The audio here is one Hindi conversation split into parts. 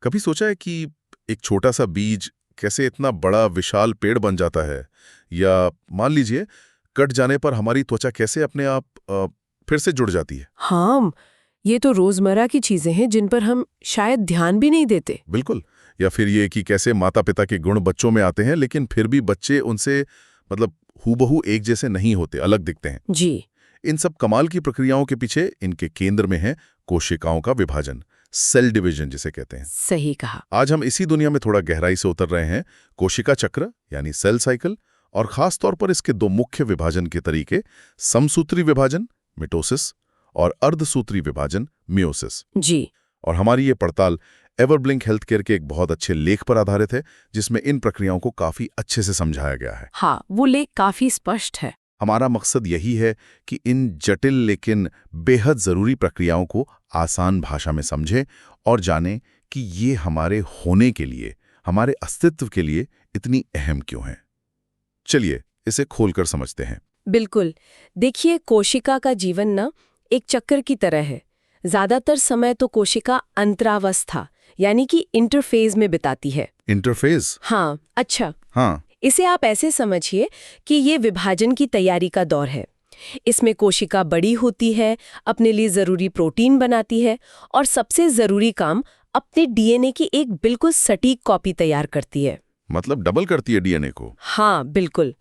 कभी सोचा है कि एक छोटा सा बीज कैसे इतना बड़ा विशाल पेड़ बन जाता है? या मान लीजिए कट जाने पर हमारी त्वचा कैसे अपने आप फिर से जुड़ जाती है? हाँ, ये तो रोजमर्रा की चीजें हैं जिन पर हम शायद ध्यान भी नहीं देते। बिल्कुल। या फिर ये कि कैसे माता-पिता के गुण बच्चों में आते हैं लेकिन फिर भी बच्चे उनसे मतलब हूबहू एक जैसे नहीं होते, अलग दिखते हैं। जी। इन सब कमाल की प्रक्रियाओं के पीछे इनके केंद्र में है कोशिकाओं का विभाजन, सेल डिवीजन जिसे कहते हैं। सही कहा। आज हम इसी दुनिया में थोड़ा गहराई से उतर रहे हैं। कोशिका चक्र यानी सेल साइकिल और खास तौर पर इसके दो मुख्य विभाजन के तरीके, समसूत्री विभाजन मिटोसिस और अर्धसूत्री विभाजन मियोसिस। जी। और हमारी ये पड़ताल एवरब्लिंक हेल्थ केयर के एक बहुत अच्छे लेख पर आधारित है जिसमें इन प्रक्रियाओं को काफी अच्छे से समझाया गया है। हाँ, वो लेख काफी स्पष्ट है। हमारा मकसद यही है कि इन जटिल लेकिन बेहद जरूरी प्रक्रियाओं को आसान भाषा में समझें और जानें कि ये हमारे होने के लिए, हमारे अस्तित्व के लिए इतनी अहम क्यों हैं। चलिए इसे खोलकर समझते हैं। बिल्कुल। देखिए, कोशिका का जीवन ना एक चक्र की तरह है। ज्यादातर समय तो कोशिका अंतरावस्था यानी कि इंटरफेज में बिताती है। इंटरफेज? हाँ, अच्छा। हाँ। इसे आप ऐसे समझिए कि ये विभाजन की तैयारी का दौर है। इसमें कोशिका बड़ी होती है, अपने लिए जरूरी प्रोटीन बनाती है और सबसे जरूरी काम अपने डीएनए की एक बिल्कुल सटीक कॉपी तैयार करती है। मतलब डबल करती है डीएनए को? हाँ, बिल्कुल।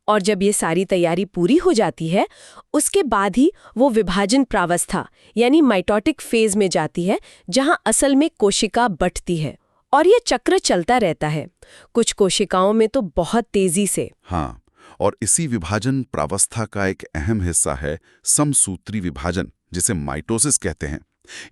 और जब ये सारी तैयारी पूरी हो जाती है, उसके बाद ही वो विभाजन प्रावस्था यानी माइटोटिक फेज में जाती है, जहां असल में कोशिका बढ़ती है। और ये चक्र चलता रहता है, कुछ कोशिकाओं में तो बहुत तेजी से। हाँ, और इसी विभाजन प्रावस्था का एक अहम हिस्सा है समसूत्री विभाजन, जिसे माइटोसिस कहते हैं।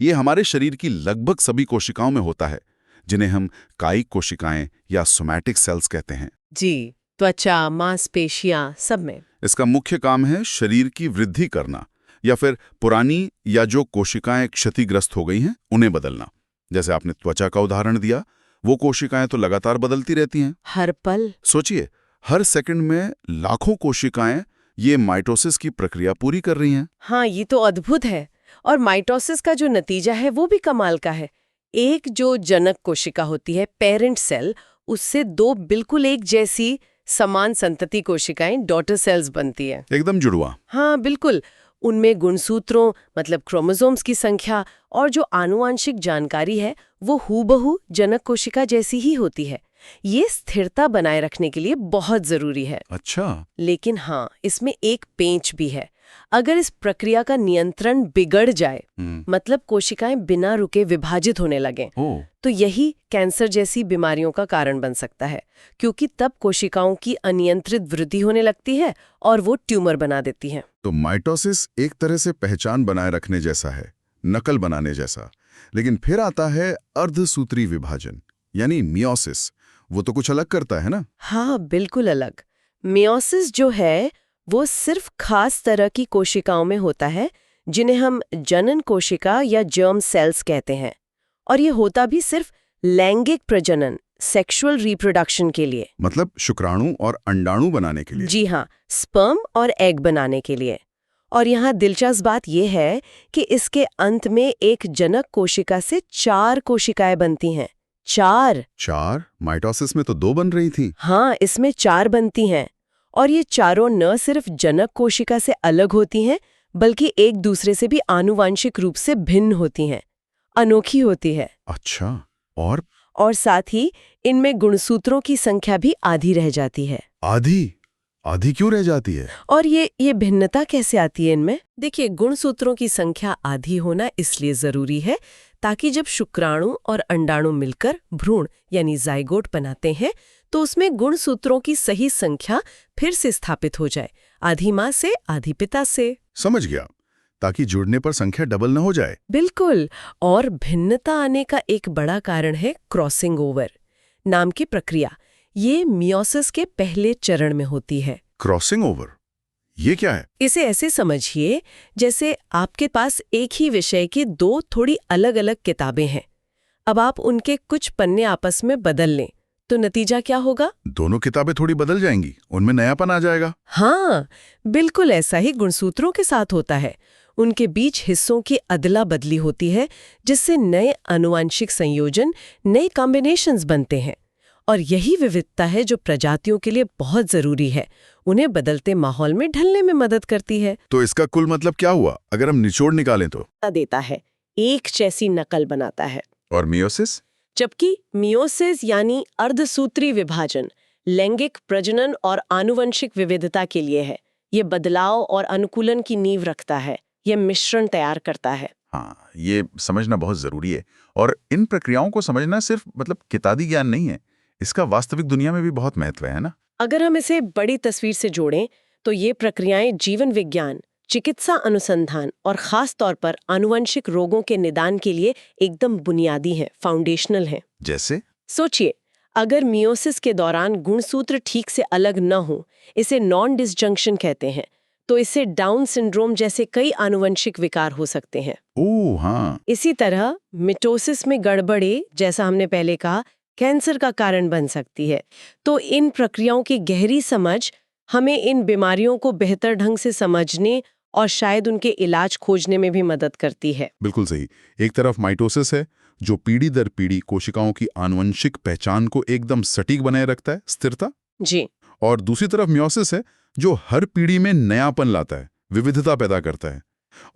ये हमारे शरीर की लगभग सभी कोशिकाओं में होता है, जिन्हें हम कायिक कोशिकाएं या सोमैटिक सेल्स कहते हैं। जी, त्वचा, मांसपेशियां, सब में। इसका मुख्य काम है शरीर की वृद्धि करना या फिर पुरानी या जो कोशिकाएं क्षतिग्रस्त हो गई हैं उन्हें बदलना। जैसे आपने त्वचा का उदाहरण दिया, वो कोशिकाएं तो लगातार बदलती रहती हैं। हर पल। सोचिए, हर सेकंड में लाखों कोशिकाएं ये माइटोसिस की प्रक्रिया पूरी कर रही हैं। हाँ, ये तो अद्भुत है। और माइटोसिस का जो नतीजा है वो भी कमाल का है। एक जो जनक कोशिका होती है, पेरेंट सेल, उससे दो बिल्कुल एक जैसी समान संतति कोशिकाएं, डॉटर सेल्स बनती है। एकदम जुड़वा। हाँ, बिल्कुल। उनमें गुणसूत्रों मतलब क्रोमोसोम्स की संख्या और जो आनुवांशिक जानकारी है वो हूबहू जनक कोशिका जैसी ही होती है। ये स्थिरता बनाए रखने के लिए बहुत जरूरी है। अच्छा। लेकिन हाँ, इसमें एक पेंच भी है। अगर इस प्रक्रिया का नियंत्रण बिगड़ जाए, मतलब कोशिकाएं बिना रुके विभाजित होने लगें, तो यही कैंसर जैसी बीमारियों का कारण बन सकता है, क्योंकि तब कोशिकाओं की अनियंत्रित वृद्धि होने लगती है और वो ट्यूमर बना देती हैं। तो माइटोसिस एक तरह से पहचान बनाए रखने जैसा है, नकल बनाने जैसा। लेकिन फिर आता है अर्धसूत्री विभाजन यानी मियोसिस। वो तो कुछ अलग करता है ना? हाँ, बिल्कुल अलग। मियोसिस जो है वो सिर्फ खास तरह की कोशिकाओं में होता है, जिन्हें हम जनन कोशिका या जर्म सेल्स कहते हैं। और ये होता भी सिर्फ लैंगिक प्रजनन, सेक्सुअल रिप्रोडक्शन के लिए। मतलब शुक्राणु और अंडाणु बनाने के लिए? जी हाँ, स्पर्म और एग बनाने के लिए। और यहाँ दिलचस्प बात यह है कि इसके अंत में एक जनक कोशिका से 4 कोशिकाएं बनती हैं। 4? माइटोसिस में तो 2 बन रही थी। हाँ, इसमें 4 बनती हैं। और ये चारों न सिर्फ जनक कोशिका से अलग होती हैं, बल्कि एक दूसरे से भी आनुवांशिक रूप से भिन्न होती हैं, अनोखी होती है। अच्छा। और साथ ही इनमें गुणसूत्रों की संख्या भी आधी रह जाती है। आधी क्यों रह जाती है? और ये भिन्नता कैसे आती है इनमें? देखिए, गुणसूत्रों की संख्या आधी होना इसलिए जरूरी है ताकि जब शुक्राणु और अंडाणु मिलकर भ्रूण यानी जाइगोट बनाते हैं तो उसमें गुणसूत्रों की सही संख्या फिर से स्थापित हो जाए, आधी माँ से आधी पिता से। समझ गया, ताकि जुड़ने पर संख्या डबल न हो जाए। बिल्कुल। और भिन्नता आने का एक बड़ा कारण है क्रॉसिंग ओवर नाम की प्रक्रिया। ये मियोसिस के पहले चरण में होती है। क्रॉसिंग ओवर, ये क्या है? इसे ऐसे समझिए जैसे आपके पास एक ही विषय की 2 थोड़ी अलग अलग किताबें हैं। अब आप उनके कुछ पन्ने आपस में बदल लें तो नतीजा क्या होगा? दोनों किताबें थोड़ी बदल जाएंगी, उनमें नयापन आ जाएगा। हाँ, बिल्कुल ऐसा ही गुणसूत्रों के साथ होता है। उनके बीच हिस्सों की अदला बदली होती है, जिससे नए आनुवंशिक संयोजन, नए कॉम्बिनेशंस बनते हैं। और यही विविधता है जो प्रजातियों के लिए बहुत जरूरी है, उन्हें बदलते माहौल में ढलने में मदद करती है। तो इसका कुल मतलब क्या हुआ अगर हम निचोड़ निकालें तो? देता है, एक जैसी नकल बनाता है। और मियोसिस? जबकि मियोसिस यानी अर्धसूत्री विभाजन लैंगिक प्रजनन और आनुवंशिक विविधता के लिए है। ये बदलाव और अनुकूलन की नींव रखता है, ये मिश्रण तैयार करता है। हाँ, ये समझना बहुत जरूरी है। और इन प्रक्रियाओं को समझना सिर्फ किताबी ज्ञान नहीं है, इसका वास्तविक दुनिया में भी बहुत महत्व है ना? अगर हम इसे बड़ी तस्वीर से जोड़ें तो ये प्रक्रियाएं जीवन विज्ञान, चिकित्सा अनुसंधान और खास तौर पर आनुवंशिक रोगों के निदान के लिए एकदम बुनियादी हैं, फाउंडेशनल हैं। जैसे? सोचिए, अगर मियोसिस के दौरान गुणसूत्र ठीक से अलग न हो, इसे नॉन डिसजंक्शन कहते हैं, तो इससे डाउन सिंड्रोम जैसे कई आनुवंशिक विकार हो सकते हैं। ओह हाँ। इसी तरह मिटोसिस में गड़बड़ी, जैसा हमने पहले कहा, कैंसर का कारण बन सकती है। तो इन प्रक्रियाओं की गहरी समझ हमें इन बीमारियों को बेहतर ढंग से समझने और शायद उनके इलाज खोजने में भी मदद करती है। बिल्कुल सही। एक तरफ माइटोसिस है जो पीढ़ी दर पीढ़ी कोशिकाओं की आनुवंशिक पहचान को एकदम सटीक बनाए रखता है, स्थिरता। जी। और दूसरी तरफ मियोसिस है जो हर पीढ़ी में नयापन लाता है, विविधता पैदा करता है।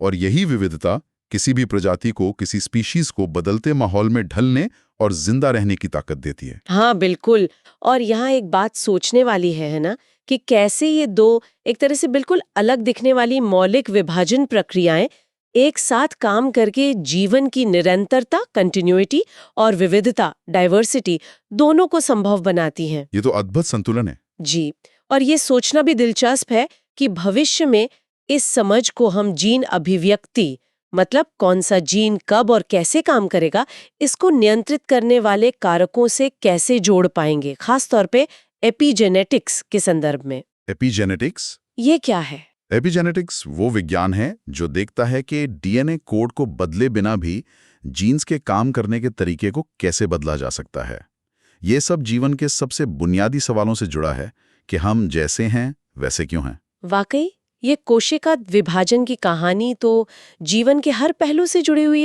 और यही विविधता किसी भी प्रजाति को, किसी स्पीशीज को बदलते माहौल में ढलने और जिंदा रहने की ताकत देती है। हाँ बिल्कुल। और यहाँ एक बात सोचने वाली है ना, कि कैसे ये दो एक तरह से बिल्कुल अलग दिखने वाली मौलिक विभाजन प्रक्रियाएं एक साथ काम करके जीवन की निरंतरता, कंटिन्यूटी, और विविधता, डाइवर्सिटी, दोनों को संभव बनाती हैं। ये तो अद्भुत संतुलन है। जी। और ये सोचना भी दिलचस्प है कि भविष्य में इस समझ को हम जीन अभिव्यक्ति, मतलब कौन सा जीन कब और कैसे काम करेगा, इसको नियंत्रित करने वाले कारकों से कैसे जोड़ पाएंगे, खास तौर पे एपिजेनेटिक्स के संदर्भ में। एपिजेनेटिक्स? ये क्या है? एपिजेनेटिक्स वो विज्ञान है जो देखता है कि डीएनए कोड को बदले बिना भी जीन्स के काम करने के तरीके को कैसे बदला जा सकता है। ये सब जीवन के सबसे बुनियादी सवालों से जुड़ा है कि हम जैसे हैं वैसे क्यों हैं। वाकई ये कोशिका विभाजन की कहानी तो जीवन के हर पहलू से जुड़ी हुई है।